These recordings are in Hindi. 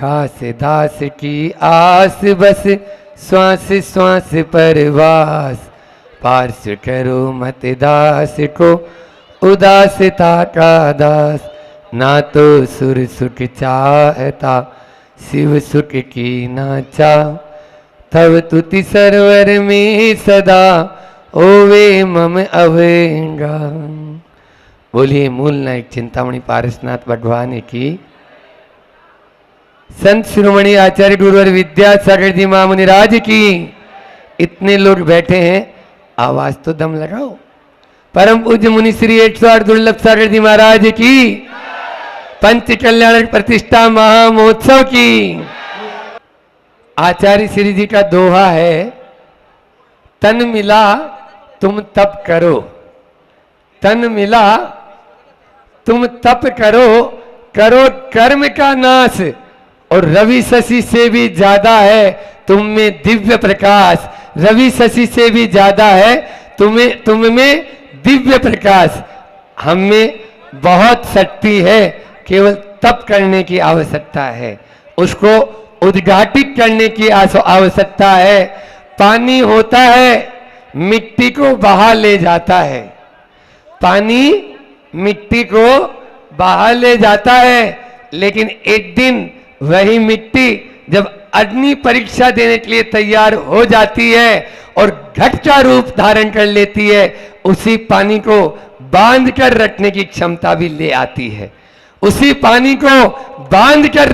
खास दास की आस बस श्वास श्वास पर वास। पार्श करो मत दास को उदासता का दास। ना तो सुर सुख चाहता शिव सुख की ना चाह। तब तुति सरवर में सदा ओवे मम अवेगा। बोलिए मूल नायक चिंतामणि पारसनाथ भगवान की। संत शिरोमणि आचार्य गुरुवर विद्यासागर जी महामुनि राज की। इतने लोग बैठे हैं, आवाज तो दम लगाओ। परम पूज्य मुनि श्री 108 दुर्लभ सागर जी महाराज की। पंच कल्याण प्रतिष्ठा महामहोत्सव की। आचार्य श्री जी का दोहा है, तन मिला तुम तप करो, तन मिला तुम तप करो, करो कर्म का नाश। और रवि शशि से भी ज्यादा है तुम में दिव्य प्रकाश। रवि शशि से भी ज्यादा है तुम में दिव्य प्रकाश। हम में बहुत शक्ति है, केवल तप करने की आवश्यकता है, उसको उद्घाटित करने की आवश्यकता है। पानी होता है, मिट्टी को बहा ले जाता है। पानी मिट्टी को बहा ले जाता है, लेकिन एक दिन वही मिट्टी जब अग्नि परीक्षा देने के लिए तैयार हो जाती है और घट का रूप धारण कर लेती है, उसी पानी को बांध कर रखने की क्षमता भी ले आती है। उसी पानी को बांध कर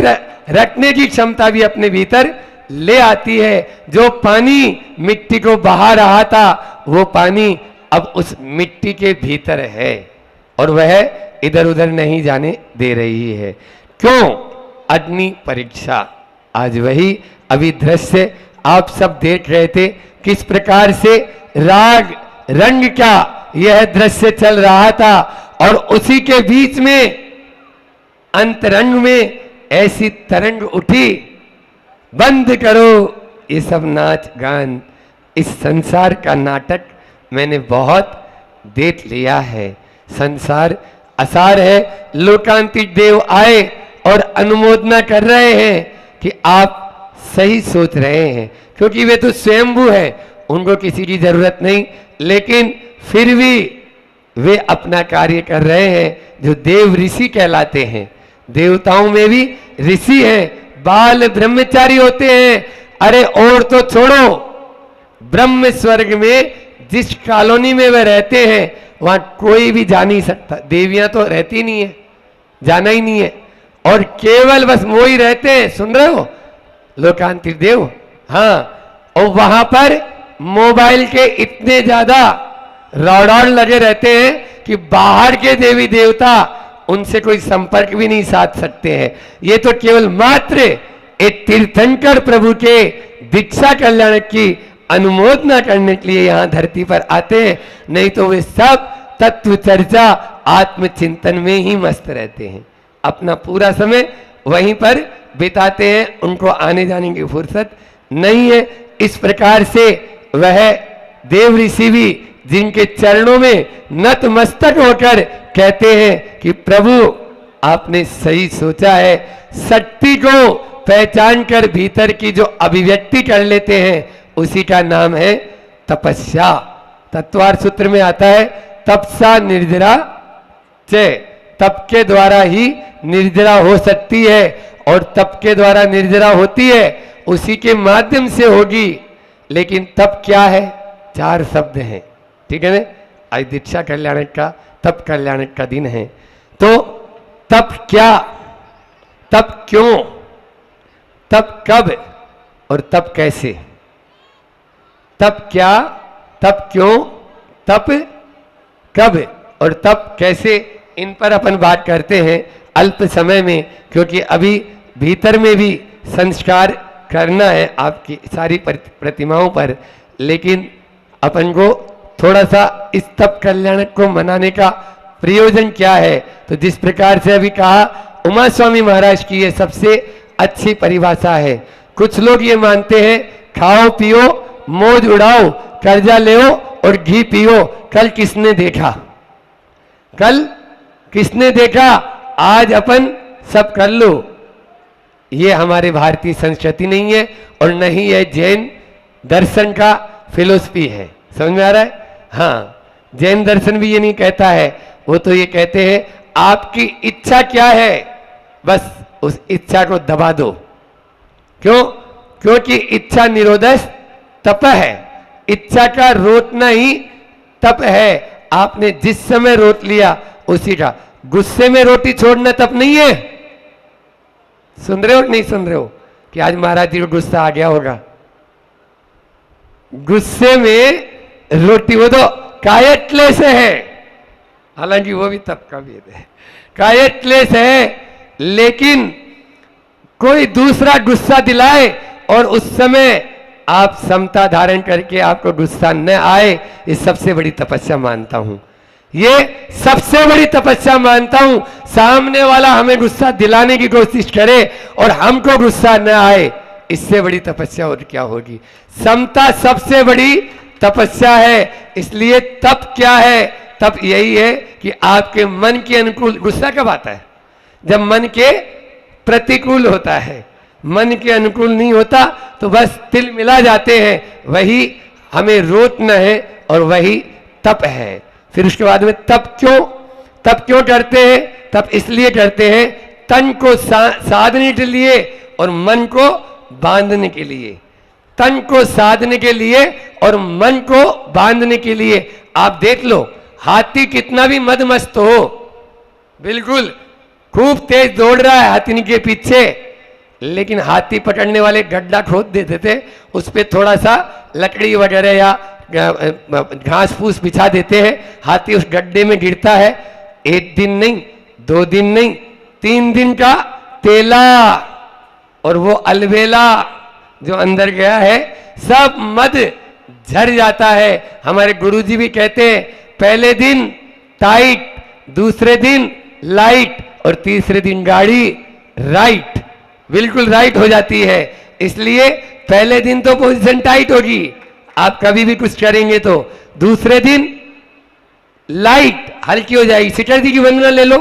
रखने की क्षमता भी अपने भीतर ले आती है। जो पानी मिट्टी को बहा रहा था, वो पानी अब उस मिट्टी के भीतर है और वह इधर उधर नहीं जाने दे रही है। क्यों? अग्नि परीक्षा। आज वही अभी दृश्य आप सब देख रहे थे, किस प्रकार से राग रंग का यह दृश्य चल रहा था और उसी के बीच में अंतरंग में ऐसी तरंग उठी, बंद करो ये सब नाच गान, इस संसार का नाटक मैंने बहुत देख लिया है। संसार असार है। लोकांतिक देव आए और अनुमोदना कर रहे हैं कि आप सही सोच रहे हैं, क्योंकि वे तो स्वयंभू हैं, उनको किसी की जरूरत नहीं, लेकिन फिर भी वे अपना कार्य कर रहे हैं। जो देव ऋषि कहलाते हैं, देवताओं में भी ऋषि हैं, बाल ब्रह्मचारी होते हैं। अरे और तो छोड़ो, ब्रह्म स्वर्ग में जिस कॉलोनी में वे रहते हैं वहां कोई भी जा नहीं सकता। देवियां तो रहती नहीं है, जाना ही नहीं है, और केवल बस वो ही रहते हैं। सुन रहे हो, लोकांतिक देव। हाँ, और वहां पर मोबाइल के इतने ज्यादा रॉड लगे रहते हैं कि बाहर के देवी देवता उनसे कोई संपर्क भी नहीं साध सकते हैं। ये तो केवल मात्र एक तीर्थंकर प्रभु के दीक्षा कल्याण की अनुमोदना करने के लिए यहाँ धरती पर आते हैं, नहीं तो वे सब तत्व चर्चा आत्मचिंतन में ही मस्त रहते हैं, अपना पूरा समय वहीं पर बिताते हैं, उनको आने जाने की फुर्सत नहीं है। इस प्रकार से वह देव ऋषि भी जिनके चरणों में नतमस्तक होकर कहते हैं कि प्रभु आपने सही सोचा है। शक्ति को पहचान कर भीतर की जो अभिव्यक्ति कर लेते हैं उसी का नाम है तपस्या। तत्वार सूत्र में आता है तपसा निर्जरा च। तप के द्वारा ही निर्जरा हो सकती है, और तप के द्वारा निर्जरा होती है उसी के माध्यम से होगी। लेकिन तप क्या है? 4 शब्द हैं, ठीक है ना। आज दीक्षा कल्याण का, तप कल्याण का दिन है। तो तप क्या, तप क्यों, तप कब और तप कैसे? तप क्या, तप क्यों, तप कब और तप कैसे, इन पर अपन बात करते हैं अल्प समय में, क्योंकि अभी भीतर में भी संस्कार करना है आपकी सारी प्रतिमाओं पर। लेकिन अपन को थोड़ा सा इस तप कल्याण को मनाने का प्रयोजन क्या है, तो जिस प्रकार से अभी कहा, उमा स्वामी महाराज की ये सबसे अच्छी परिभाषा है। कुछ लोग ये मानते हैं खाओ पियो मौज उड़ाओ कर्जा ले और घी पियो। कल किसने देखा? कल किसने देखा? आज अपन सब कर लो। ये हमारे भारतीय संस्कृति नहीं है और न ही ये जैन दर्शन का फिलोसफी है। समझ में आ रहा है? हाँ, जैन दर्शन भी ये नहीं कहता है, वो तो ये कहते हैं आपकी इच्छा क्या है, बस उस इच्छा को दबा दो। क्यों? क्योंकि इच्छा निरोधस तप है, इच्छा का रोकना ही तप है। आपने जिस समय रोक लिया उसी का। गुस्से में रोटी छोड़ना तप नहीं है। सुन रहे हो नहीं सुन रहे हो कि आज महाराज जी को गुस्सा आ गया होगा? गुस्से में रोटी, वो तो कायट क्लेश है, हालांकि वो भी तप का भेद है, कायट क्लेश है। लेकिन कोई दूसरा गुस्सा दिलाए और उस समय आप समता धारण करके आपको गुस्सा न आए, ये सबसे बड़ी तपस्या मानता हूं। ये सबसे बड़ी तपस्या मानता हूं। सामने वाला हमें गुस्सा दिलाने की कोशिश करे और हमको गुस्सा न आए, इससे बड़ी तपस्या और क्या होगी? समता सबसे बड़ी तपस्या है। इसलिए तप क्या है? तप यही है कि आपके मन के अनुकूल। गुस्सा कब आता है? जब मन के प्रतिकूल होता है। मन के अनुकूल नहीं होता तो बस तिल मिला जाते हैं, वही हमें रोकना है और वही तप है। फिर उसके बाद में तप क्यों करते हैं? तप इसलिए करते हैं तन को साधने के लिए और मन को बांधने के लिए। तन को साधने के लिए और मन को बांधने के लिए। आप देख लो, हाथी कितना भी मदमस्त हो, बिल्कुल खूब तेज दौड़ रहा है हाथी के पीछे, लेकिन हाथी पकड़ने वाले गड्ढा खोद देते थे, उस पर थोड़ा सा लकड़ी वगैरह या घास फूस बिछा देते हैं, हाथी उस गड्ढे में गिरता है। 1 दिन नहीं, 2 दिन नहीं, 3 दिन का तेला और वो अलबेला जो अंदर गया है सब मद झर जाता है। हमारे गुरुजी भी कहते हैं पहले दिन टाइट, दूसरे दिन लाइट और तीसरे दिन गाड़ी राइट, बिल्कुल राइट हो जाती है। इसलिए पहले दिन तो पोजीशन टाइट होगी, आप कभी भी कुछ करेंगे तो। दूसरे दिन लाइट हल्की हो जाएगी। सिटर जी की वंदना ले लो,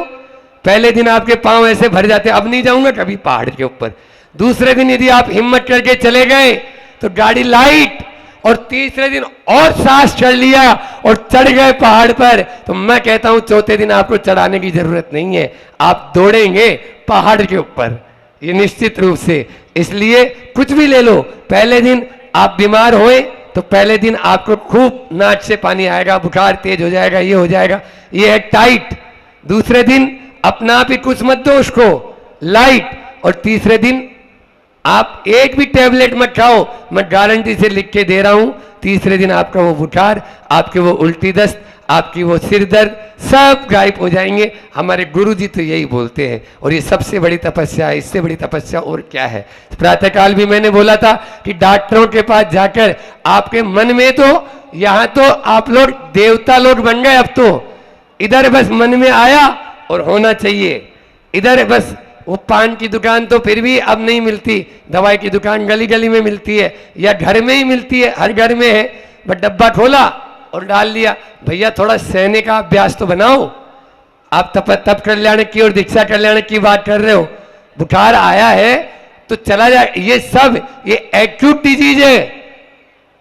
पहले दिन आपके पांव ऐसे भर जाते, अब नहीं जाऊंगा कभी पहाड़ के ऊपर। दूसरे दिन यदि आप हिम्मत करके चले गए तो गाड़ी लाइट, और तीसरे दिन और सांस चढ़ लिया और चढ़ गए पहाड़ पर, तो मैं कहता हूं चौथे दिन आपको चढ़ाने की जरूरत नहीं है, आप दौड़ेंगे पहाड़ के ऊपर, ये निश्चित रूप से। इसलिए कुछ भी ले लो, पहले दिन आप बीमार होए तो पहले दिन आपको खूब नाक से पानी आएगा, बुखार तेज हो जाएगा, ये हो जाएगा, ये है टाइट। दूसरे दिन अपना आप ही कुछ मत दो उसको, लाइट। और तीसरे दिन आप एक भी टेबलेट मत खाओ, मैं गारंटी से लिख के दे रहा हूं, तीसरे दिन आपका वो बुखार, आपके वो उल्टी दस्त, आपकी वो सिर दर्द सब गायब हो जाएंगे। हमारे गुरुजी तो यही बोलते हैं, और ये सबसे बड़ी तपस्या है। इससे बड़ी तपस्या और क्या है? प्रातःकाल भी मैंने बोला था कि डॉक्टरों के पास जाकर आपके मन में, तो यहां तो आप लोग देवता लोग बन गए, अब तो इधर बस मन में आया और होना चाहिए। इधर बस वो पान की दुकान तो फिर भी अब नहीं मिलती, दवाई की दुकान गली गली में मिलती है या घर में ही मिलती है, हर घर में है, बस डब्बा खोला और डाल लिया। भैया थोड़ा सहने का अभ्यास तो बनाओ। आप तप कल्याण की और दीक्षा कल्याण की बात कर रहे हो, बुखार आया है तो चला जाए। ये सब ये एक्यूट डिजीज है,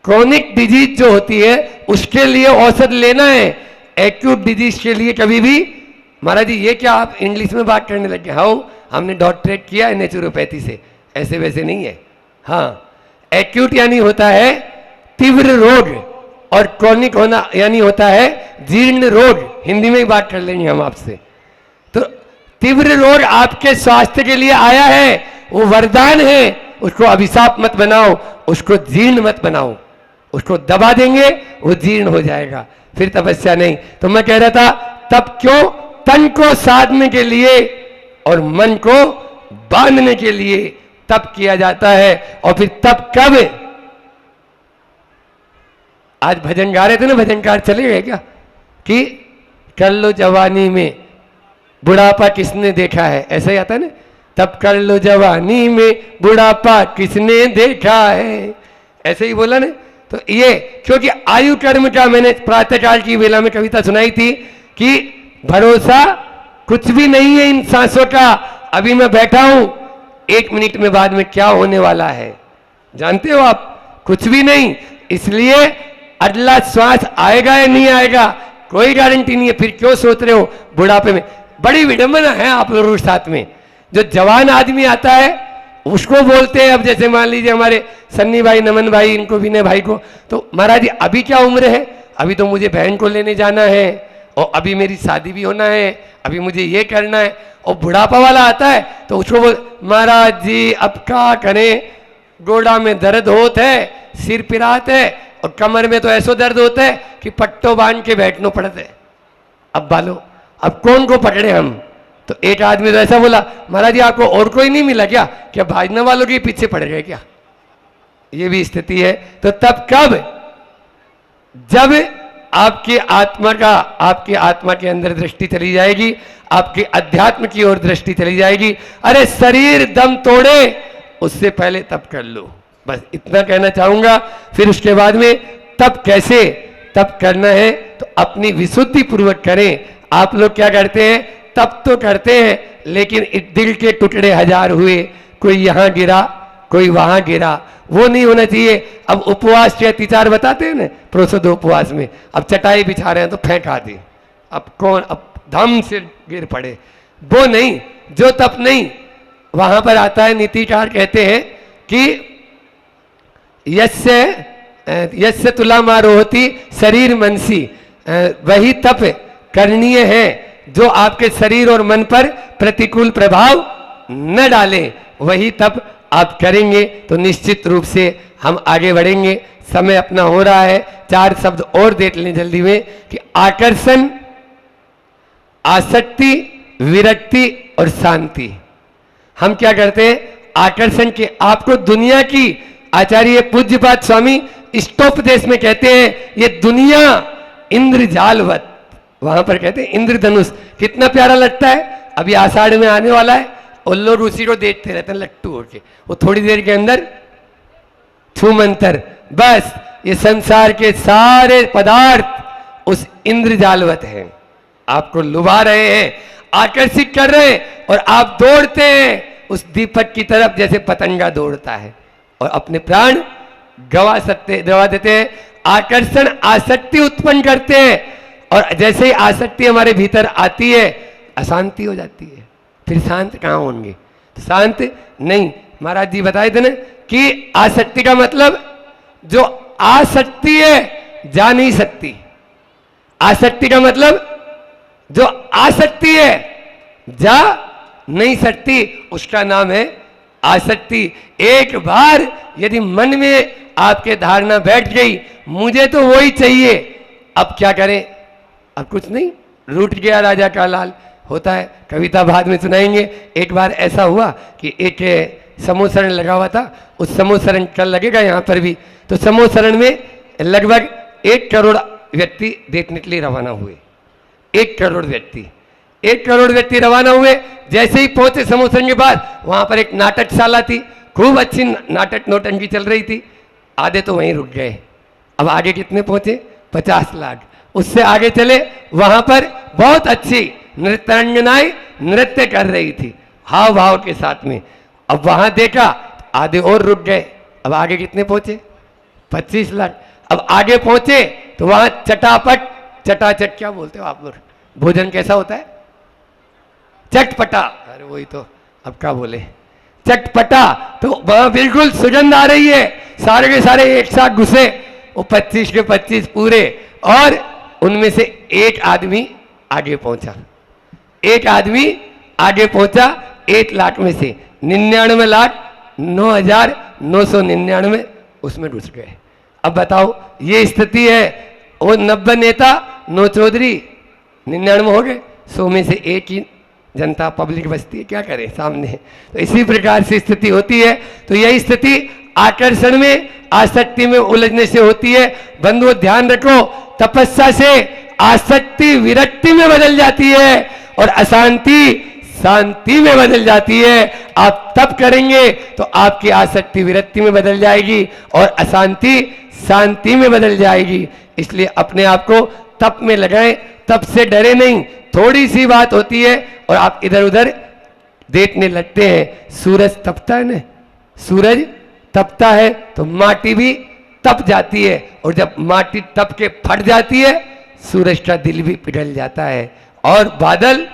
क्रोनिक डिजीज जो होती है उसके लिए औषध लेना है। एक्यूट डिजीज के लिए कभी भी, महाराज जी ये क्या आप इंग्लिश में बात करने लगे? हाउ, हमने डॉक्टरेट किया है नेचुरोपैथी से, ऐसे वैसे नहीं है। हाँ, एक्यूट यानी होता है तीव्र रोग, और क्रोनिक होना यानी होता है जीर्ण रोग। हिंदी में ही बात कर लेंगे हम आपसे। तो तीव्र रोग आपके स्वास्थ्य के लिए आया है, वो वरदान है, उसको अभिशाप मत बनाओ, उसको जीर्ण मत बनाओ। उसको दबा देंगे वो जीर्ण हो जाएगा, फिर तपस्या नहीं। तो मैं कह रहा था तब क्यों? तन को साधने के लिए और मन को बांधने के लिए तप किया जाता है। और फिर तप कब? आज भजन गा रहे थे ना, भजनकार चले गए क्या? कि कर लो जवानी में बुढ़ापा किसने देखा है, ऐसा ही आता है ना, तब कर लो जवानी में बुढ़ापा किसने देखा है, ऐसे ही बोला ना। तो ये क्योंकि आयु कर्म का, मैंने प्रातःकाल की वेला में कविता सुनाई थी कि भरोसा कुछ भी नहीं है इन सांसों का। अभी मैं बैठा हूं, 1 मिनट में बाद में क्या होने वाला है जानते हो आप? कुछ भी नहीं। इसलिए अगला श्वास आएगा या नहीं आएगा कोई गारंटी नहीं है। फिर क्यों सोच रहे हो बुढ़ापे में? बड़ी विडंबना है आप लोगों के साथ में। जो जवान आदमी आता है उसको बोलते हैं, अब जैसे मान लीजिए हमारे सन्नी भाई, नमन भाई, इनको विनय भाई को, तो महाराज जी अभी क्या उम्र है? अभी तो मुझे बहन को लेने जाना है और अभी मेरी शादी भी होना है, अभी मुझे ये करना है। और बुढ़ापा वाला आता है तो उसको बोल, महाराज जी अब क्या करें, गोड़ा में दर्द होता है, सिर पिरात है और कमर में तो ऐसा दर्द होता है कि पट्टो बांध के बैठना पड़ता है। अब बालो, अब कौन को पकड़े हम? तो एक आदमी तो ऐसा बोला, महाराज जी आपको और कोई नहीं मिला क्या? क्या भाजने वालों के पीछे पड़ गए क्या? ये भी स्थिति है। तो तब कब? जब आपकी आत्मा के अंदर दृष्टि चली जाएगी, आपके अध्यात्म की ओर दृष्टि चली जाएगी। अरे शरीर दम तोड़े उससे पहले तप कर लो, बस इतना कहना चाहूंगा। फिर उसके बाद में तप कैसे तप करना है तो अपनी विशुद्धि पूर्वक करें। आप लोग क्या करते हैं? तप तो करते हैं लेकिन दिल के टुकड़े हजार हुए, कोई यहां गिरा कोई वहां गिरा, वो नहीं होना चाहिए। अब उपवास के अतिचार बताते हैं ना प्रोसद उपवास में, अब चटाई बिछा रहे हैं तो फेंका दे, अब कौन अब धम से गिर पड़े, वो नहीं। जो तप नहीं, वहां पर आता है नीतिकार कहते हैं कि यस्य तुलाम आरोहति शरीर मनसी, वही तप करणीय है जो आपके शरीर और मन पर प्रतिकूल प्रभाव न डाले, वही तप आप करेंगे तो निश्चित रूप से हम आगे बढ़ेंगे। समय अपना हो रहा है, 4 शब्द और देख लें जल्दी में कि आकर्षण, आसक्ति, विरक्ति और शांति। हम क्या करते हैं? आकर्षण के आपको दुनिया की, आचार्य पूज्यपाद स्वामी इष्टोपदेश में कहते हैं ये दुनिया इंद्रजालवत, वहां पर कहते हैं इंद्रधनुष, कितना प्यारा लगता है। अभी आषाढ़ में आने वाला है, उल्लू रूसी को देखते रहते हैं लट्टू होके, वो थोड़ी देर के अंदर छूमंतर, बस ये संसार के सारे पदार्थ उस इंद्रजालवत हैं, आपको लुभा रहे हैं, आकर्षित कर रहे हैं और आप दौड़ते हैं उस दीपक की तरफ जैसे पतंगा दौड़ता है और अपने प्राण गवा देते हैं। आकर्षण आसक्ति उत्पन्न करते हैं और जैसे ही आसक्ति हमारे भीतर आती है अशांति हो जाती है, फिर शांत कहाँ होंगे? तो शांत नहीं। महाराज जी बताए थे ना कि आसक्ति का मतलब जो आसक्ति है जा नहीं सकती, आसक्ति का मतलब जो आसक्ति है जा नहीं सकती, उसका नाम है आसक्ति। एक बार यदि मन में आपके धारणा बैठ गई मुझे तो वही चाहिए, अब क्या करें? अब कुछ नहीं, रूठ गया राजा का लाल, होता है। कविता बाद में सुनाएंगे। एक बार ऐसा हुआ कि एक समूह शरण लगा हुआ था, उस समूह शरण कल लगेगा यहाँ पर भी, तो समूह शरण में लगभग 1 करोड़ व्यक्ति देखने के लिए रवाना हुए। 1 करोड़ व्यक्ति रवाना हुए। जैसे ही पहुंचे समूह शरण के बाद वहां पर एक नाटकशाला थी, खूब अच्छी नाटक नौटंकी चल रही थी, आधे तो वहीं रुक गए। अब आगे कितने पहुंचे? 50 लाख। उससे आगे चले, वहां पर बहुत अच्छी नृत्यांगनाएं नृत्य कर रही थी हाव भाव के साथ में। अब वहां देखा आधे और रुक गए। अब आगे कितने पहुंचे? 25 लाख। अब आगे पहुंचे तो वहां चटापट, चटाचट क्या बोलते हो आप लोग? भोजन कैसा होता है? चटपटा। अरे वही तो, अब क्या बोले? चटपटा। तो वहां बिल्कुल सुगंध आ रही है, सारे के सारे एक साथ घुसे, वो 25 के 25 पूरे। और उनमें से एक आदमी आगे पहुंचा, एक आदमी आगे पहुंचा 1 लाख में से 99,09,999 उसमें घुस गए। अब बताओ ये स्थिति है। वो 90 नेता 9 चौधरी 99 हो गए, 100 में से एक ही जनता पब्लिक बचती है, क्या करें सामने। तो इसी प्रकार से स्थिति होती है। तो यही स्थिति आकर्षण में, आसक्ति में उलझने से होती है। बंधुओं ध्यान रखो, तपस्या से आसक्ति विरक्ति में बदल जाती है और अशांति शांति में बदल जाती है। आप तप करेंगे तो आपकी आसक्ति विरक्ति में बदल जाएगी और अशांति शांति में बदल जाएगी। इसलिए अपने आप को तप में लगाएं, तप से डरे नहीं। थोड़ी सी बात होती है और आप इधर उधर देखने लगते हैं, सूरज तपता है ना, सूरज तपता है तो माटी भी तप जाती है, और जब माटी तप के फट जाती है सूरज का दिल भी पिघल जाता है और बादल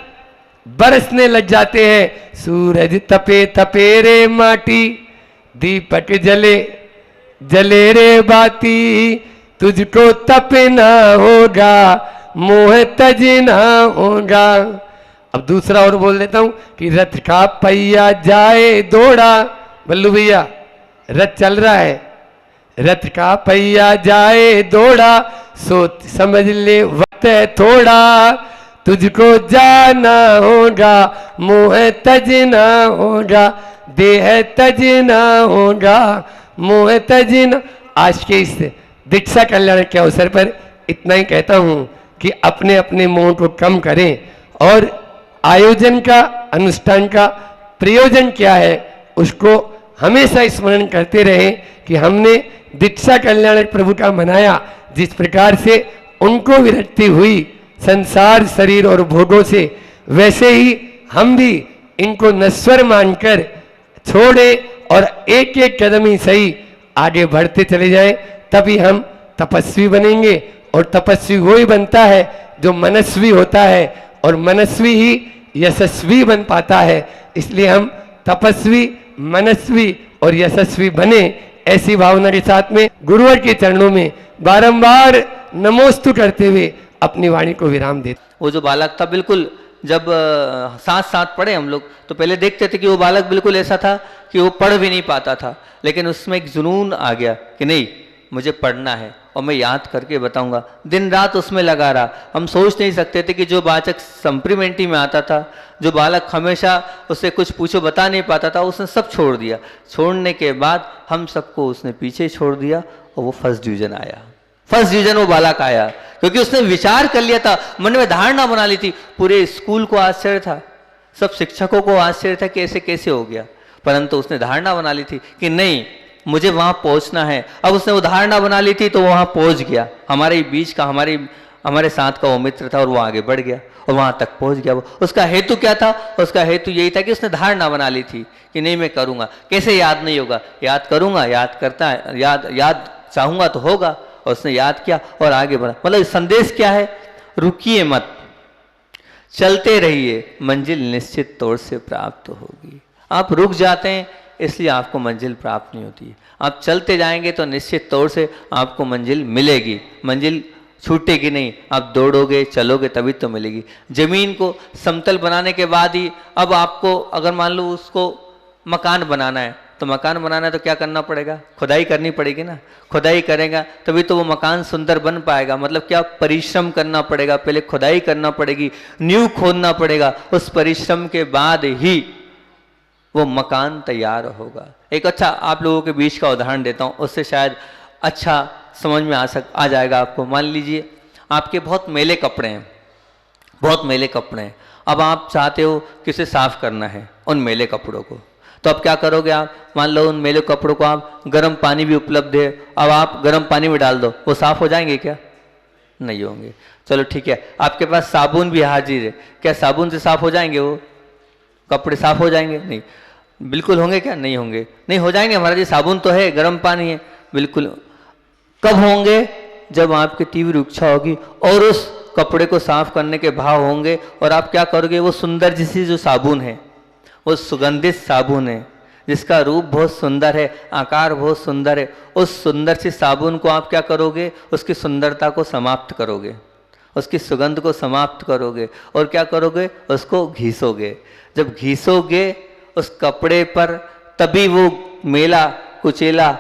बरसने लग जाते हैं। सूरज तपे तपे रे माटी, दीपक जले जले रे बाती, तुझको तपना होगा मोह तजना होगा। अब दूसरा और बोल देता हूं कि रथ का पहिया जाए दौड़ा, बल्लू भैया रथ चल रहा है, रथ का पहिया जाए दौड़ा, सोच समझ ले वक्त है थोड़ा, तुझको जाना होगा मोह तजना होगा, देह तजना होगा मोह तजना। आज के इस दीक्षा कल्याण के अवसर पर इतना ही कहता हूं कि अपने अपने मोह को कम करें, और आयोजन का, अनुष्ठान का प्रयोजन क्या है उसको हमेशा स्मरण करते रहें कि हमने दीक्षा कल्याण प्रभु का मनाया, जिस प्रकार से उनको विरक्ति हुई संसार शरीर और भोगों से, वैसे ही हम भी इनको नश्वर मानकर छोड़े और एक एक कदम ही सही आगे बढ़ते चले जाएं, तभी हम तपस्वी बनेंगे। और तपस्वी वो ही बनता है जो मनस्वी होता है, और मनस्वी ही यशस्वी बन पाता है। इसलिए हम तपस्वी, मनस्वी और यशस्वी बने, ऐसी भावना के साथ में गुरुवर के चरणों में बारंबार नमोस्तु करते हुए अपनी वाणी को विराम देते। वो जो बालक था, बिल्कुल जब साथ साथ पढ़े हम लोग तो पहले देखते थे कि वो बालक बिल्कुल ऐसा था कि वो पढ़ भी नहीं पाता था, लेकिन उसमें एक जुनून आ गया कि नहीं मुझे पढ़ना है और मैं याद करके बताऊंगा। दिन रात उसमें लगा रहा। हम सोच नहीं सकते थे कि जो बालक सप्लीमेंट्री में आता था, जो बालक हमेशा उससे कुछ पूछो बता नहीं पाता था, उसने सब छोड़ दिया। छोड़ने के बाद हम सबको उसने पीछे छोड़ दिया और वो फर्स्ट डिवीजन आया। फर्स्ट डिवीजन वो बालक आया क्योंकि उसने विचार कर लिया था, मन में धारणा बना ली थी। पूरे स्कूल को आश्चर्य था, सब शिक्षकों को आश्चर्य था कि ऐसे कैसे हो गया, परंतु उसने धारणा बना ली थी कि नहीं मुझे वहां पहुंचना है। अब उसने वो धारणा बना ली थी तो वहां पहुंच गया। हमारे बीच का हमारे साथ का वो मित्र था और वो आगे बढ़ गया और वहां तक पहुंच गया। वो उसका हेतु क्या था? उसका हेतु यही था कि उसने धारणा बना ली थी कि नहीं मैं करूंगा। कैसे याद नहीं होगा? याद करूंगा, याद करता है, याद चाहूंगा तो होगा। और उसने याद किया और आगे बढ़ा। मतलब संदेश क्या है? रुकिए मत, चलते रहिए, मंजिल निश्चित तौर से प्राप्त होगी। आप रुक जाते हैं इसलिए आपको मंजिल प्राप्त नहीं होती है। आप चलते जाएंगे तो निश्चित तौर से आपको मंजिल मिलेगी, मंजिल छूटेगी नहीं। आप दौड़ोगे चलोगे तभी तो मिलेगी। जमीन को समतल बनाने के बाद ही अब आपको अगर मान लो उसको मकान बनाना है तो मकान बनाना है तो क्या करना पड़ेगा? खुदाई करनी पड़ेगी ना। खुदाई करेगा तभी तो वो मकान सुंदर बन पाएगा। मतलब क्या? परिश्रम करना पड़ेगा, पहले खुदाई करना पड़ेगी, नींव खोदना पड़ेगा। उस परिश्रम के बाद ही वो मकान तैयार होगा। एक अच्छा आप लोगों के बीच का उदाहरण देता हूँ, उससे शायद अच्छा समझ में आ जाएगा आपको। मान लीजिए आपके बहुत मैले कपड़े हैं, बहुत मैले कपड़े हैं। अब आप चाहते हो कि उसे साफ करना है उन मैले कपड़ों को, तो अब क्या करोगे आप? मान लो उन मैले कपड़ों को आप गर्म पानी भी उपलब्ध है, अब आप गर्म पानी में डाल दो, वो साफ हो जाएंगे क्या? नहीं होंगे। चलो ठीक है, आपके पास साबुन भी हाजिर है, क्या साबुन से साफ हो जाएंगे वो कपड़े? साफ हो जाएंगे? नहीं। बिल्कुल होंगे क्या? नहीं होंगे। नहीं हो जाएंगे, हमारा जी साबुन तो है, गर्म पानी है। बिल्कुल। कब होंगे? जब आपकी तीव्र इच्छा होगी और उस कपड़े को साफ करने के भाव होंगे और आप क्या करोगे? वो सुंदर जैसी जो साबुन है, वो सुगंधित साबुन है जिसका रूप बहुत सुंदर है, आकार बहुत सुंदर है, उस सुंदर सी साबुन को आप क्या करोगे? उसकी सुंदरता को समाप्त करोगे, उसकी सुगंध को समाप्त करोगे और क्या करोगे? उसको घीसोगे। जब घीसोगे उस कपड़े पर, तभी वो मेला कुचेला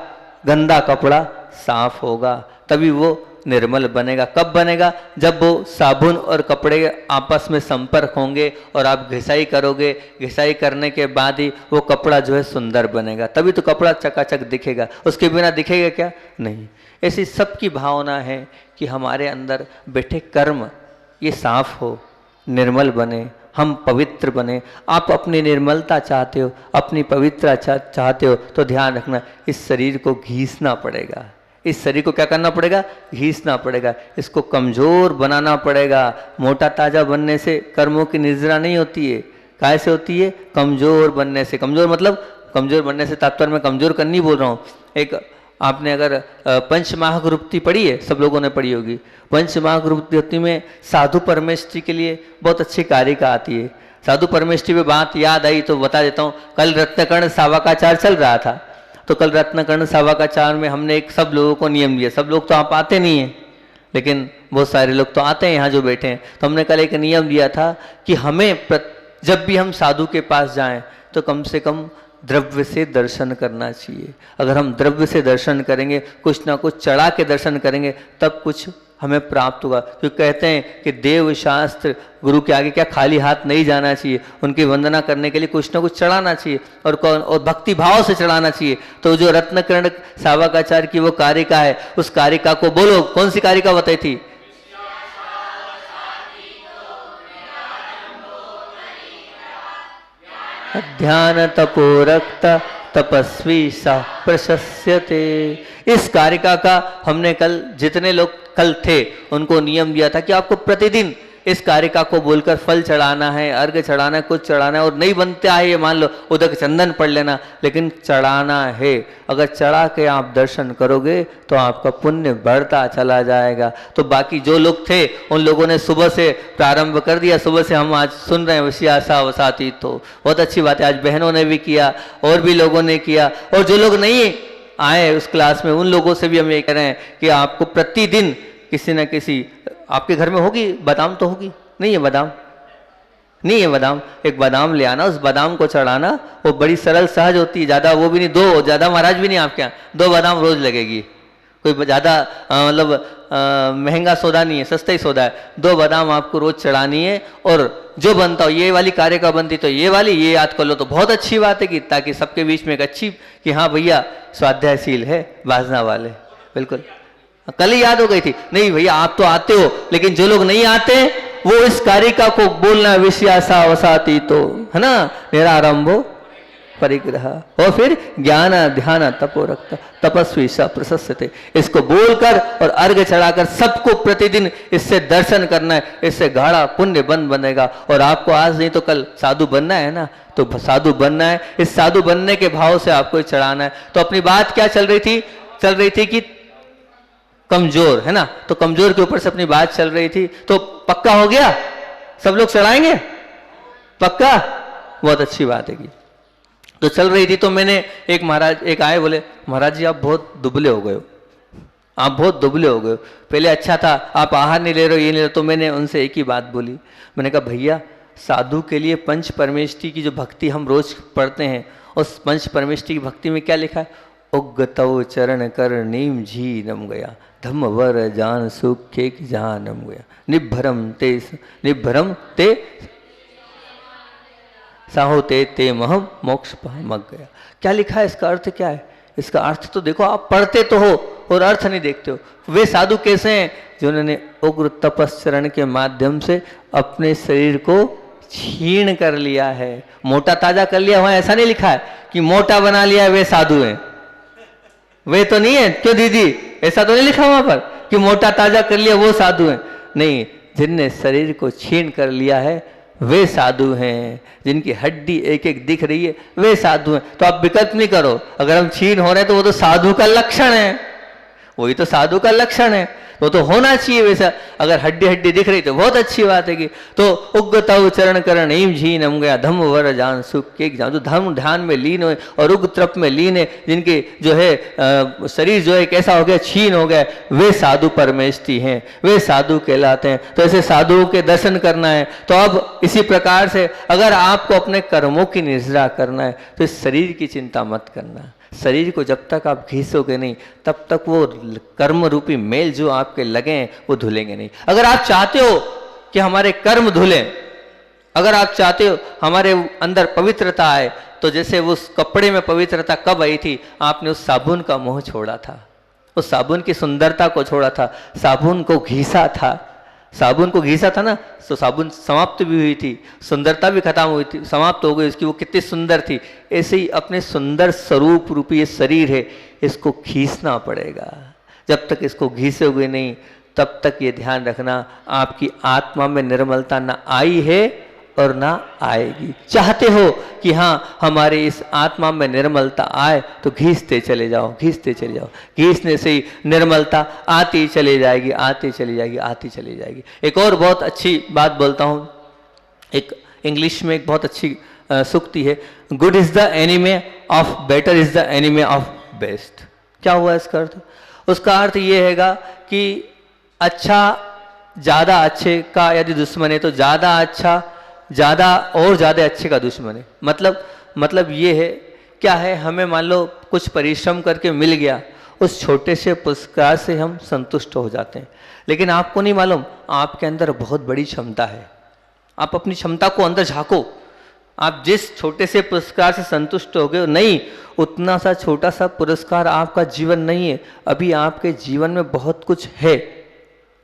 गंदा कपड़ा साफ होगा, तभी वो निर्मल बनेगा। कब बनेगा? जब वो साबुन और कपड़े आपस में संपर्क होंगे और आप घिसाई करोगे। घिसाई करने के बाद ही वो कपड़ा जो है सुंदर बनेगा, तभी तो कपड़ा चकाचक दिखेगा। उसके बिना दिखेगा क्या? नहीं। ऐसी सबकी भावना है कि हमारे अंदर बैठे कर्म ये साफ हो, निर्मल बने, हम पवित्र बने। आप अपनी निर्मलता चाहते हो, अपनी पवित्रता चाहते हो तो ध्यान रखना इस शरीर को घीसना पड़ेगा। इस शरीर को क्या करना पड़ेगा? घीसना पड़ेगा। इसको कमजोर बनाना पड़ेगा। मोटा ताजा बनने से कर्मों की निर्जरा नहीं होती है, काय से होती है? कमजोर बनने से। कमजोर मतलब कमजोर बनने से तात्पर्य मैं कमजोर करनी बोल रहा हूँ। एक आपने अगर पंचमहागुरुप्ति पढ़ी है, सब लोगों ने पढ़ी होगी। पंचमहागुरुप्ति में साधु परमेष्ठी के लिए बहुत अच्छी कारिका आती है। साधु परमेष्ठी में बात याद आई तो बता देता हूँ। कल रत्नकर्ण सावकाचार चल रहा था, तो कल रत्नकर्ण सावकाचार में हमने एक सब लोगों को नियम दिया। सब लोग तो आप आते नहीं हैं, लेकिन बहुत सारे लोग तो आते हैं यहाँ जो बैठे हैं। तो हमने कल एक नियम दिया था कि हमें जब भी हम साधु के पास जाएं तो कम से कम द्रव्य से दर्शन करना चाहिए। अगर हम द्रव्य से दर्शन करेंगे, कुछ ना कुछ चढ़ा के दर्शन करेंगे, तब कुछ हमें प्राप्त होगा। क्योंकि कहते हैं कि देव शास्त्र गुरु के आगे क्या खाली हाथ नहीं जाना चाहिए, उनकी वंदना करने के लिए कुछ ना कुछ चढ़ाना चाहिए और भक्ति भाव से चढ़ाना चाहिए। तो जो रत्नकर्ण सावकाचार्य की वो कारिका है, उस कारिका को बोलो, कौन सी कारिका बताई थी? ध्यान तपो रक्त तपस्वी सा प्रशस्यते। इस कारिका का हमने कल जितने लोग कल थे उनको नियम दिया था कि आपको प्रतिदिन इस कारिका को बोलकर फल चढ़ाना है, अर्घ चढ़ाना है, कुछ चढ़ाना है। और नहीं बनता है ये मान लो उधर चंदन पढ़ लेना, लेकिन चढ़ाना है। अगर चढ़ा के आप दर्शन करोगे तो आपका पुण्य बढ़ता चला जाएगा। तो बाकी जो लोग थे उन लोगों ने सुबह से प्रारंभ कर दिया। सुबह से हम आज सुन रहे हैं वशियासा वसाती, तो बहुत अच्छी बात है। आज बहनों ने भी किया और भी लोगों ने किया। और जो लोग नहीं आए उस क्लास में, उन लोगों से भी हम ये कह रहे हैं कि आपको प्रतिदिन किसी न किसी, आपके घर में होगी बादाम तो होगी, नहीं है बादाम? नहीं है बादाम, एक बादाम ले आना, उस बादाम को चढ़ाना। वो बड़ी सरल सहज होती है, ज़्यादा वो भी नहीं, दो ज़्यादा महाराज भी नहीं आपके यहाँ, 2 बादाम रोज लगेगी। कोई ज़्यादा मतलब महंगा सौदा नहीं है, सस्ता ही सौदा है। 2 बादाम आपको रोज चढ़ानी है। और जो बनता हो, ये वाली कारिका बनती तो ये वाली, ये याद कर लो तो बहुत अच्छी बात है कि ताकि सबके बीच में एक अच्छी कि हाँ भैया स्वाध्यायशील है, बाजना वाले। बिल्कुल कल ही याद हो गई थी। नहीं भैया आप तो आते हो, लेकिन जो लोग नहीं आते वो इस कारिका को बोलना, विषयासा वसाती, तो है ना, निरारंभो परिग्रह। और फिर ज्ञान ध्यान तपो रक्त तपस्वी सा प्रशस्यते। इसको बोलकर और अर्घ चढ़ाकर सबको प्रतिदिन इससे दर्शन करना है। इससे गाढ़ा पुण्य बनेगा। और आपको आज नहीं तो कल साधु बनना है ना, तो साधु बनना है। इस साधु बनने के भाव से आपको चढ़ाना है। तो अपनी बात क्या चल रही थी? चल रही थी कि कमजोर है ना, तो कमजोर के ऊपर से अपनी बात चल रही थी। तो पक्का हो गया, सब लोग चढ़ाएंगे पक्का? बहुत अच्छी बात है कि तो चल रही थी। तो मैंने एक महाराज एक आए, बोले महाराज जी आप बहुत दुबले हो गए हो, आप बहुत दुबले हो गए हो, पहले अच्छा था, आप आहार नहीं ले रहे हो, ये नहीं ले रहे। तो मैंने उनसे एक ही बात बोली, मैंने कहा भैया साधु के लिए पंच परमेष्ठी की जो भक्ति हम रोज पढ़ते हैं, उस पंच परमेष्ठी की भक्ति में क्या लिखा है? उगतव चरण कर नीम झी नम गया, धम्म वर जान सुख के जहाँ नम गया, निभरम ते साहो ते महम मोक्ष मग गया। क्या लिखा है? इसका अर्थ क्या है? इसका अर्थ तो देखो, आप पढ़ते तो हो और अर्थ नहीं देखते हो। वे साधु कैसे हैं? जिन्होंने उग्र तपस्चरण के माध्यम से अपने शरीर को छीण कर लिया है, मोटा ताजा कर लिया। वहां ऐसा नहीं लिखा है कि मोटा बना लिया है वे साधु हैं, वे तो नहीं है। क्यों दीदी, ऐसा तो नहीं लिखा वहां पर कि मोटा ताजा कर लिया वो साधु हैं? नहीं, जिनने शरीर को छीण कर लिया है वे साधु हैं। जिनकी हड्डी एक एक दिख रही है वे साधु हैं। तो आप विकल्प नहीं करो, अगर हम छीण हो रहे हैं तो वो तो साधु का लक्षण है, वही तो साधु का लक्षण है, वो तो होना चाहिए वैसा। अगर हड्डी हड्डी दिख रही तो बहुत अच्छी बात है कि तो उग्गतव चरण करण ईम झी नम गया, धम्म वर जान सुख के जान। जो धर्म ध्यान में लीन हो और उग्र तप में लीन है, जिनके जो है शरीर जो है कैसा हो गया, छीन हो गया, वे साधु परमेष्ठी हैं, वे साधु कहलाते हैं। तो ऐसे साधुओं के दर्शन करना है। तो अब इसी प्रकार से अगर आपको अपने कर्मों की निर्जरा करना है तो इस शरीर की चिंता मत करना। शरीर को जब तक आप घिसोगे नहीं तब तक वो कर्म रूपी मेल जो आपके लगे हैं वो धुलेंगे नहीं। अगर आप चाहते हो कि हमारे कर्म धुलें, अगर आप चाहते हो हमारे अंदर पवित्रता आए, तो जैसे उस कपड़े में पवित्रता कब आई थी? आपने उस साबुन का मोह छोड़ा था, उस साबुन की सुंदरता को छोड़ा था, साबुन को घिसा था, साबुन को घिसा था ना, तो साबुन समाप्त भी हुई थी, सुंदरता भी खत्म हुई थी, समाप्त हो गई उसकी, वो कितनी सुंदर थी। ऐसे ही अपने सुंदर स्वरूप रूपी ये शरीर है, इसको खींचना पड़ेगा। जब तक इसको घिसोगे नहीं तब तक ये ध्यान रखना आपकी आत्मा में निर्मलता ना आई है और ना आएगी। चाहते हो कि हाँ हमारे इस आत्मा में निर्मलता आए तो घीसते चले जाओ, घीसते चले जाओ। घीसने से ही निर्मलता आती चली जाएगी, आती चली जाएगी, आती चली जाएगी। एक और बहुत अच्छी बात बोलता हूँ, एक इंग्लिश में एक बहुत अच्छी सूक्ति है, good is the enemy of better is the enemy of best. क्या हुआ इसका अर्थ? उसका अर्थ ये हैगा कि अच्छा ज़्यादा अच्छे का यदि दुश्मन है तो ज़्यादा अच्छा ज़्यादा और ज़्यादा अच्छे का दुश्मन है। मतलब ये है, क्या है, हमें मान लो कुछ परिश्रम करके मिल गया, उस छोटे से पुरस्कार से हम संतुष्ट हो जाते हैं। लेकिन आपको नहीं मालूम आपके अंदर बहुत बड़ी क्षमता है। आप अपनी क्षमता को अंदर झांको। आप जिस छोटे से पुरस्कार से संतुष्ट हो गए, नहीं, उतना सा छोटा सा पुरस्कार आपका जीवन नहीं है। अभी आपके जीवन में बहुत कुछ है,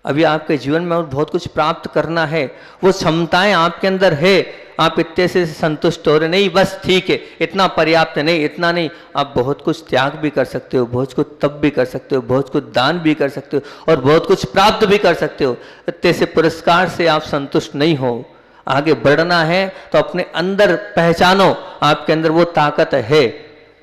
अभी आपके जीवन में और बहुत कुछ प्राप्त करना है। वो क्षमताएं आपके अंदर है, आप इतने से संतुष्ट हो रहे नहीं, बस ठीक है, इतना पर्याप्त नहीं, इतना नहीं। आप बहुत कुछ त्याग भी कर सकते हो, बहुत कुछ तप भी कर सकते हो, बहुत कुछ दान भी कर सकते हो और बहुत कुछ प्राप्त भी कर सकते हो। इतने से पुरस्कार से आप संतुष्ट नहीं हो। आगे बढ़ना है तो अपने अंदर पहचानो, आपके अंदर वो ताकत है,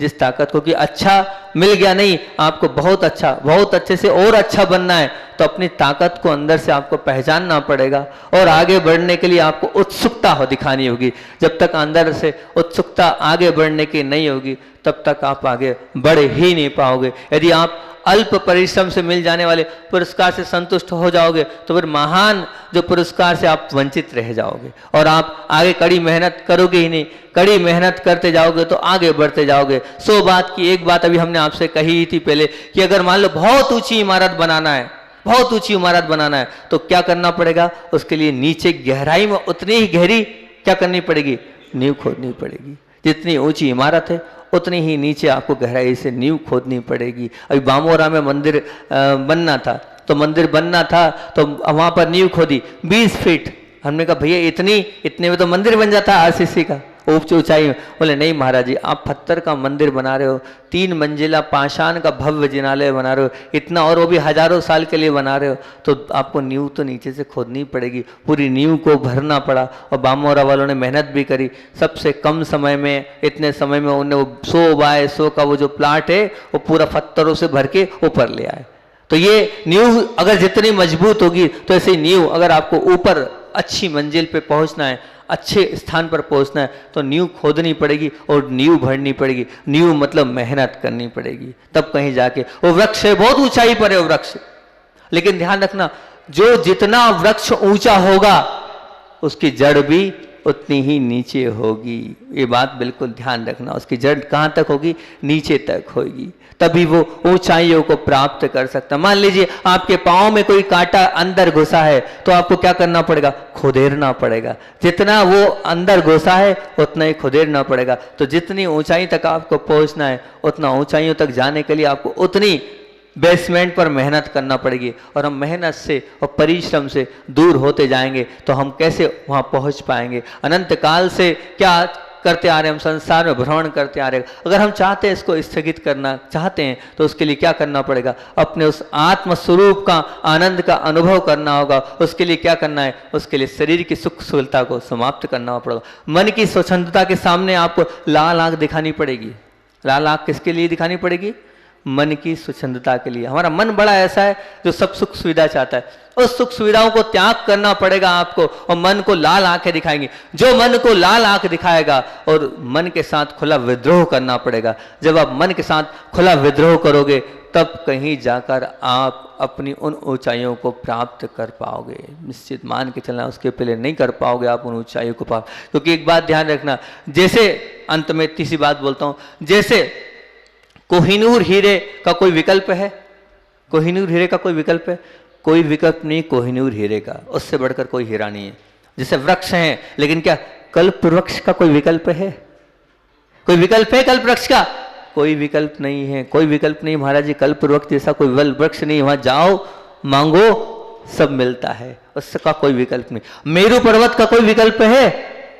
जिस ताकत को कि अच्छा मिल गया, नहीं, आपको बहुत अच्छा, बहुत अच्छे से और अच्छा बनना है तो अपनी ताकत को अंदर से आपको पहचानना पड़ेगा और आगे बढ़ने के लिए आपको उत्सुकता हो दिखानी होगी। जब तक अंदर से उत्सुकता आगे बढ़ने की नहीं होगी तब तक आप आगे बढ़ ही नहीं पाओगे। यदि आप अल्प परिश्रम से मिल जाने वाले पुरस्कार से संतुष्ट हो जाओगे तो फिर महान जो पुरस्कार से आप वंचित रह जाओगे और आप आगे कड़ी मेहनत करोगे ही नहीं। कड़ी मेहनत करते जाओगे तो आगे बढ़ते जाओगे। 100 बात की एक बात अभी हमने आपसे कही थी पहले कि अगर मान लो बहुत ऊंची इमारत बनाना है, बहुत ऊंची इमारत बनाना है तो क्या करना पड़ेगा? उसके लिए नीचे गहराई में उतनी ही गहरी क्या करनी पड़ेगी? नींव खोदनी पड़ेगी। जितनी ऊंची इमारत है उतनी ही नीचे आपको गहराई से नींव खोदनी पड़ेगी। अभी बामोरा में मंदिर बनना था तो वहां पर नींव खोदी 20 फीट। हमने कहा भैया इतने में तो मंदिर बन जाता आरसीसी का, ऊंचाई में। बोले नहीं महाराज जी, आप पत्थर का मंदिर बना रहे हो, 3 मंजिला पाषाण का भव्य जिनालय बना रहे हो, इतना, और वो भी हजारों साल के लिए बना रहे हो, तो आपको नींव तो नीचे से खोदनी पड़ेगी। पूरी नींव को भरना पड़ा और बामोरा वालों ने मेहनत भी करी। सबसे कम समय में, इतने समय में उन्हें वो 100 बाय 100 का वो जो प्लाट है वो पूरा पत्थरों से भर के ऊपर ले आए। तो ये नींव अगर जितनी मजबूत होगी तो ऐसे नींव, अगर आपको ऊपर अच्छी मंजिल पे पहुंचना है, अच्छे स्थान पर पहुंचना है तो नींव खोदनी पड़ेगी और नींव भरनी पड़ेगी। नींव मतलब मेहनत करनी पड़ेगी, तब कहीं जाके वो वृक्ष है, बहुत ऊंचाई पर है वो वृक्ष। लेकिन ध्यान रखना, जो जितना वृक्ष ऊंचा होगा उसकी जड़ भी उतनी ही नीचे होगी। ये बात बिल्कुल ध्यान रखना। उसकी जड़ कहाँ तक होगी? नीचे तक होगी, तभी वो ऊंचाइयों को प्राप्त कर सकता। मान लीजिए आपके पांव में कोई कांटा अंदर घुसा है तो आपको क्या करना पड़ेगा? खोदेरना पड़ेगा। जितना वो अंदर घुसा है उतना ही खोदेरना पड़ेगा। तो जितनी ऊंचाई तक आपको पहुंचना है उतना ऊंचाइयों तक जाने के लिए आपको उतनी बेसमेंट पर मेहनत करना पड़ेगी। और हम मेहनत से और परिश्रम से दूर होते जाएंगे तो हम कैसे वहां पहुंच पाएंगे? अनंत काल से क्या करते आ रहे हैं? हम संसार में भ्रमण करते आ रहे हैं। अगर हम चाहते हैं इसको स्थगित करना चाहते हैं तो उसके लिए क्या करना पड़ेगा? अपने उस आत्म स्वरूप का आनंद का अनुभव करना होगा। उसके लिए क्या करना है? उसके लिए शरीर की सुख सुविधा को समाप्त करना पड़ेगा। मन की स्वच्छंदता के सामने आपको लाल आंख दिखानी पड़ेगी। लाल आंख किसके लिए दिखानी पड़ेगी? मन की स्वच्छंदता के लिए। हमारा मन बड़ा ऐसा है जो सब सुख सुविधा चाहता है, उस सुख सुविधाओं को त्याग करना पड़ेगा आपको और मन को लाल आंखें दिखाएंगी। जो मन को लाल आंख दिखाएगा और मन के साथ खुला विद्रोह करना पड़ेगा। जब आप मन के साथ खुला विद्रोह करोगे तब कहीं जाकर आप अपनी उन ऊंचाइयों को प्राप्त कर पाओगे। निश्चित मान के चलना, उसके पहले नहीं कर पाओगे आप उन ऊंचाइयों को प्राप्त। क्योंकि एक बात ध्यान रखना, जैसे अंत में तीसरी बात बोलता हूं, जैसे कोहिनूर हीरे का कोई विकल्प है? कोहिनूर हीरे का कोई विकल्प है? कोई विकल्प नहीं कोहिनूर हीरे का, उससे बढ़कर कोई हीरा नहीं है। जैसे वृक्ष हैं, लेकिन क्या कल्प वृक्ष का कोई विकल्प है? कोई विकल्प है कल्प वृक्ष का? कोई विकल्प नहीं है। कोई विकल्प नहीं महाराज जी, कल्प वृक्ष जैसा कोई वृक्ष नहीं। वहां जाओ, मांगो, सब मिलता है, उसका कोई विकल्प नहीं। मेरू पर्वत का कोई विकल्प है?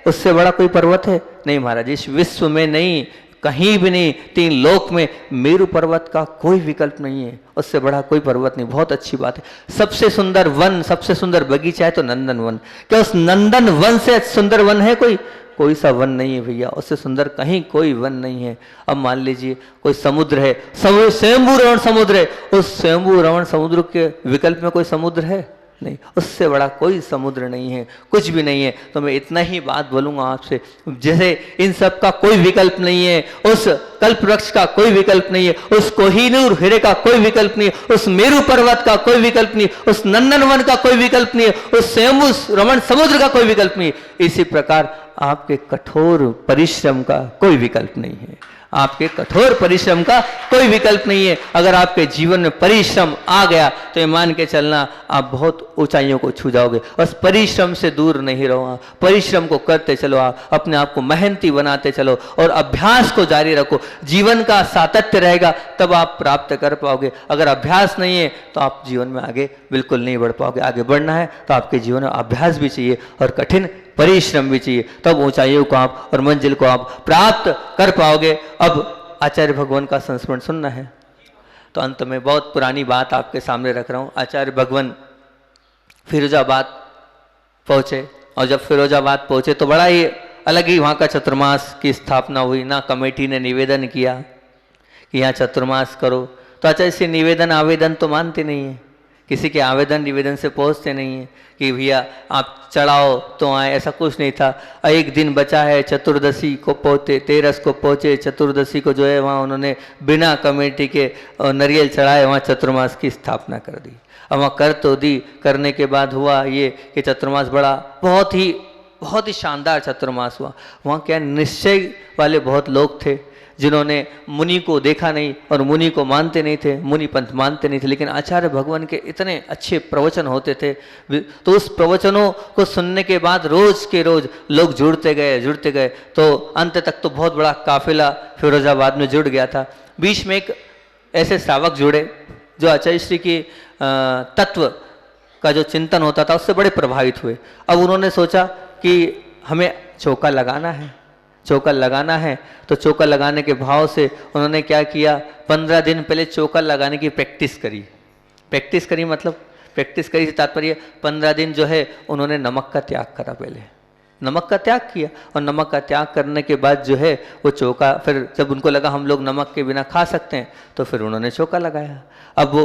उससे बड़ा कोई पर्वत है? नहीं महाराज, इस विश्व में नहीं, कहीं भी नहीं, 3 लोक में मेरु पर्वत का कोई विकल्प नहीं है, उससे बड़ा कोई पर्वत नहीं। बहुत अच्छी बात है। सबसे सुंदर वन, सबसे सुंदर बगीचा है तो नंदन वन। क्या उस नंदन वन से सुंदर वन है कोई? कोई सा वन नहीं है भैया, उससे सुंदर कहीं कोई वन नहीं है। अब मान लीजिए कोई समुद्र है, स्वयंभू रमण समुद्र है, उस स्वयंभू रमण समुद्र के विकल्प में कोई समुद्र है? नहीं, उससे बड़ा कोई समुद्र नहीं है, कुछ भी नहीं है। तो मैं इतना ही बात बोलूंगा आपसे, जैसे इन सब का कोई विकल्प नहीं है, उस कल्प वृक्ष का कोई विकल्प नहीं है, उस कोहिनूर हीरे का कोई विकल्प नहीं है, उस मेरु पर्वत का कोई विकल्प नहीं है, उस नंदनवन का कोई विकल्प नहीं है, उस स्वयंभू रमण समुद्र का कोई विकल्प नहीं है। इसी प्रकार आपके कठोर परिश्रम का कोई विकल्प नहीं है, आपके कठोर परिश्रम का कोई विकल्प नहीं है। अगर आपके जीवन में परिश्रम आ गया तो ये मान के चलना आप बहुत ऊंचाइयों को छू जाओगे। बस परिश्रम से दूर नहीं रहो, परिश्रम को करते चलो, आप अपने आप को मेहनती बनाते चलो और अभ्यास को जारी रखो। जीवन का सातत्य रहेगा तब आप प्राप्त कर पाओगे। अगर अभ्यास नहीं है तो आप जीवन में आगे बिल्कुल नहीं बढ़ पाओगे। आगे बढ़ना है तो आपके जीवन में अभ्यास भी चाहिए और कठिन परिश्रम भी चाहिए, तब ऊंचाइयों को आप और मंजिल को आप प्राप्त कर पाओगे। अब आचार्य भगवान का संस्मरण सुनना है तो अंत में बहुत पुरानी बात आपके सामने रख रहा हूँ। आचार्य भगवान फिरोजाबाद पहुँचे और जब फिरोजाबाद पहुँचे तो बड़ा ही अलग ही वहाँ का चतुर्मास की स्थापना हुई ना। कमेटी ने निवेदन किया कि यहाँ चतुर्मास करो, तो आचार्य से निवेदन आवेदन तो मानते नहीं है, किसी के आवेदन निवेदन से पहुँचते नहीं है कि भैया आप चढ़ाओ तो आए, ऐसा कुछ नहीं था। एक दिन बचा है, चतुर्दशी को पहुँचे, 13 को पहुँचे, चतुर्दशी को जो है वहाँ उन्होंने बिना कमेटी के नारियल चढ़ाए वहाँ चतुर्मास की स्थापना कर दी। अब वहाँ कर तो दी, करने के बाद हुआ ये कि चतुर्मास बड़ा बहुत ही शानदार चतुर्मास हुआ। वहाँ क्या निश्चय वाले बहुत लोग थे जिन्होंने मुनि को देखा नहीं और मुनि को मानते नहीं थे, मुनि पंथ मानते नहीं थे, लेकिन आचार्य भगवान के इतने अच्छे प्रवचन होते थे। तो उस प्रवचनों को सुनने के बाद रोज के रोज लोग जुड़ते गए तो अंत तक तो बहुत बड़ा काफिला फिरोजाबाद में जुड़ गया था। बीच में एक ऐसे श्रावक जुड़े जो आचार्य श्री की तत्व का जो चिंतन होता था उससे बड़े प्रभावित हुए। अब उन्होंने सोचा कि हमें चौका लगाना है तो चौका लगाने के भाव से उन्होंने क्या किया, 15 दिन पहले चौका लगाने की प्रैक्टिस करी। मतलब प्रैक्टिस करी से तात्पर्य 15 दिन जो है उन्होंने नमक का त्याग करा। पहले नमक का त्याग किया और नमक का त्याग करने के बाद जो है वो चौका, फिर जब उनको लगा हम लोग नमक के बिना खा सकते हैं तो फिर उन्होंने चौका लगाया। अब वो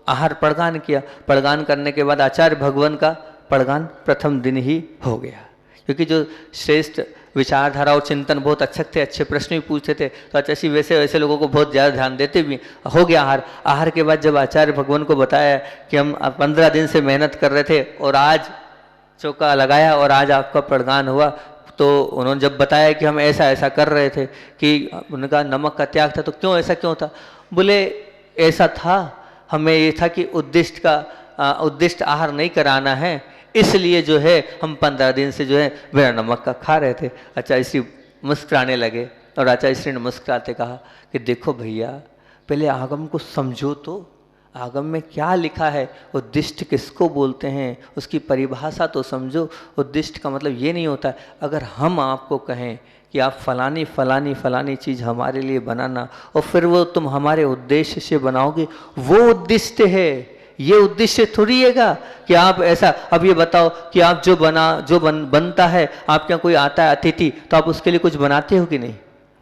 आहार पड़गान किया, पड़गान करने के बाद आचार्य भगवान का पड़गान प्रथम दिन ही हो गया, क्योंकि जो श्रेष्ठ विचारधारा और चिंतन बहुत अच्छे थे, अच्छे प्रश्न भी पूछते थे, तो आचार्य वैसे लोगों को बहुत ज़्यादा ध्यान देते भी। हो गया आहार के बाद जब आचार्य भगवान को बताया कि हम 15 दिन से मेहनत कर रहे थे और आज चौका लगाया और आज आपका पड़गान हुआ, तो उन्होंने जब बताया कि हम ऐसा कर रहे थे कि उनका नमक का त्याग था, तो क्यों था? बोले ऐसा था, हमें ये था कि उद्दिष्ट आहार नहीं कराना है, इसलिए जो है हम 15 दिन से जो है बिना नमक का खा रहे थे। आचार्य श्री मुस्कुराने लगे और आचार्य श्री ने मुस्कुराते कहा कि देखो भैया, पहले आगम को समझो तो आगम में क्या लिखा है, उद्दिष्ट किसको बोलते हैं, उसकी परिभाषा तो समझो। उद्दिष्ट का मतलब ये नहीं होता है अगर हम आपको कहें कि आप फलानी चीज़ हमारे लिए बनाना और फिर वो तुम हमारे उद्देश्य से बनाओगे, वो उद्दिष्ट है। ये उद्देश्य थोड़ी हैगा कि आप ऐसा। अब ये बताओ कि आप बनता है, आपके यहाँ कोई आता है अतिथि, तो आप उसके लिए कुछ बनाते हो कि नहीं,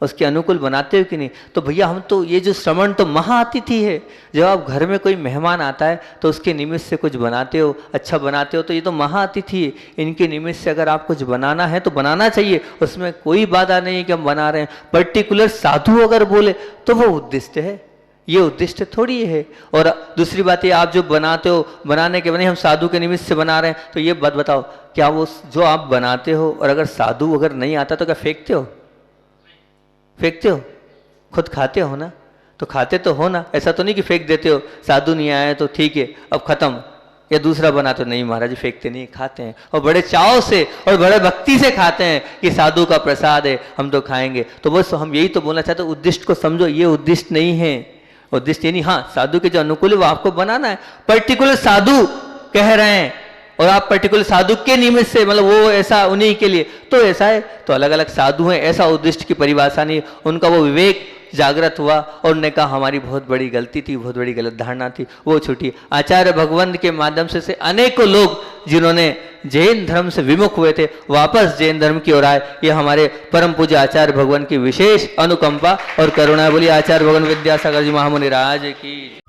उसके अनुकूल बनाते हो कि नहीं? तो भैया हम तो ये जो श्रवण तो महाअतिथि है। जब आप घर में कोई मेहमान आता है तो उसके निमित्त से कुछ बनाते हो, अच्छा बनाते हो, तो ये तो महाअतिथि है। इनके निमित्त से अगर आप कुछ बनाना है तो बनाना चाहिए, उसमें कोई बाधा नहीं है कि हम बना रहे हैं। पर्टिकुलर साधु अगर बोले तो वो उद्दिष्ट है, ये उद्दिष्ट थोड़ी है। और दूसरी बात ये, आप जो बनाते हो, बनाने के बने हम साधु के निमित्त से बना रहे हैं, तो ये बात बताओ, क्या वो जो आप बनाते हो और अगर साधु अगर नहीं आता तो क्या फेंकते हो? खुद खाते हो ना, तो खाते तो हो ना, ऐसा तो नहीं कि फेंक देते हो, साधु नहीं आया तो ठीक है अब खत्म, या दूसरा बना तो नहीं महाराज, फेंकते नहीं, खाते हैं और बड़े चाव से और बड़े भक्ति से खाते हैं कि साधु का प्रसाद है, हम तो खाएंगे। तो बस हम यही तो बोलना चाहते, उद्दिष्ट को समझो, ये उद्दिष्ट नहीं है। उद्दिष्ट ये नहीं, हाँ साधु के जो अनुकूल है वो आपको बनाना है। पर्टिकुलर साधु कह रहे हैं और आप पर्टिकुलर साधु के निमित्त से मतलब वो ऐसा उन्हीं के लिए तो ऐसा है, तो अलग अलग साधु हैं, ऐसा उद्दिष्ट की परिभाषा नहीं। उनका वो विवेक जागृत हुआ और उन्होंने कहा हमारी बहुत बड़ी गलती थी, बहुत बड़ी गलत धारणा थी, वो छूटी। आचार्य भगवंत के माध्यम से अनेकों लोग जिन्होंने जैन धर्म से विमुख हुए थे वापस जैन धर्म की ओर आए। ये हमारे परम पूज्य आचार्य भगवान की विशेष अनुकंपा और करुणा। बोली आचार्य भगवान विद्यासागर जी महामुनि राज की।